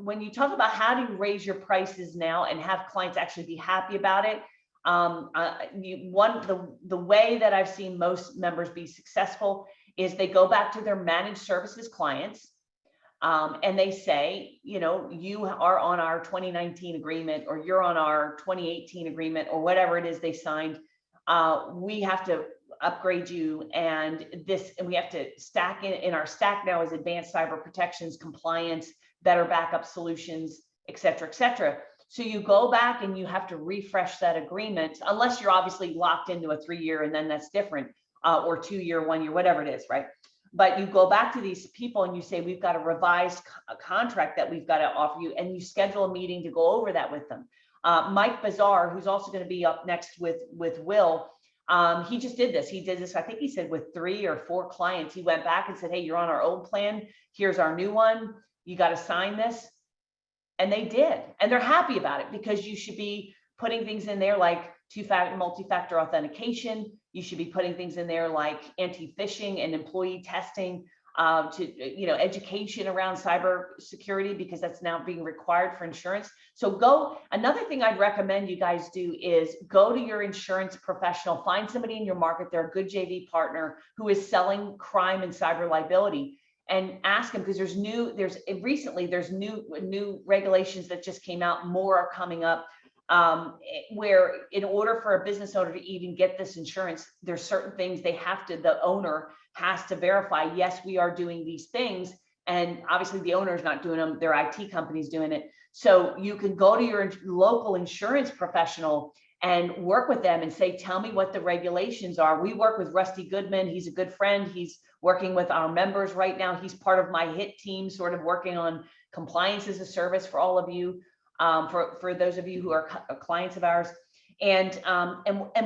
when you talk about how do you raise your prices now and have clients actually be happy about it, the way that I've seen most members be successful is they go back to their managed services clients, and they say, you know, you are on our 2019 agreement, or you're on our 2018 agreement, or whatever it is they signed. We have to upgrade you, and we have to stack in our stack now is advanced cyber protections, compliance, better backup solutions, et cetera, et cetera. So you go back and you have to refresh that agreement, unless you're obviously locked into a 3-year, and then that's different, or 2-year, 1 year, whatever it is, right? But you go back to these people and you say, we've got a revised contract that we've got to offer you, and you schedule a meeting to go over that with them. Mike Bazar, who's also going to be up next with Will, he just did this. He did this, I think he said, with 3 or 4 clients. He went back and said, hey, you're on our old plan. Here's our new one. You got to sign this. And they did. And they're happy about it, because you should be putting things in there like multi-factor authentication. You should be putting things in there like anti-phishing and employee testing, education around cyber security, because that's now being required for insurance. So another thing I'd recommend you guys do is go to your insurance professional, find somebody in your market, they're a good JV partner who is selling crime and cyber liability, and ask them, because there's new regulations that just came out, more are coming up, where in order for a business owner to even get this insurance, there's certain things the owner has to verify. Yes, we are doing these things. And obviously the owner is not doing them, their IT company's doing it. So you can go to your local insurance professional and work with them and say, tell me what the regulations are. We work with Rusty Goodman. He's a good friend. He's working with our members right now. He's part of my HIT team, sort of working on compliance as a service for all of you, for those of you who are clients of ours. And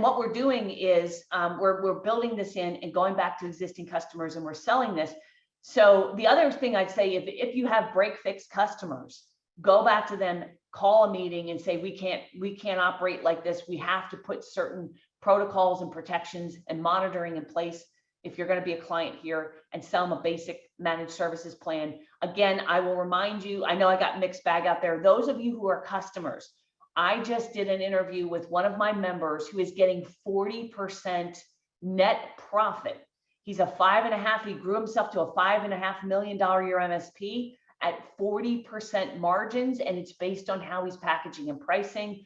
what we're doing is we're building this in and going back to existing customers, and we're selling this. So the other thing I'd say, if you have break fix customers, go back to them, call a meeting and say, we can't operate like this. We have to put certain protocols and protections and monitoring in place if you're going to be a client here, and sell them a basic managed services plan. Again, I will remind you, I know I got mixed bag out there. Those of you who are customers, I just did an interview with one of my members who is getting 40% net profit. He's a 5.5, he grew himself to a $5.5 million a year MSP at 40% margins, and it's based on how he's packaging and pricing.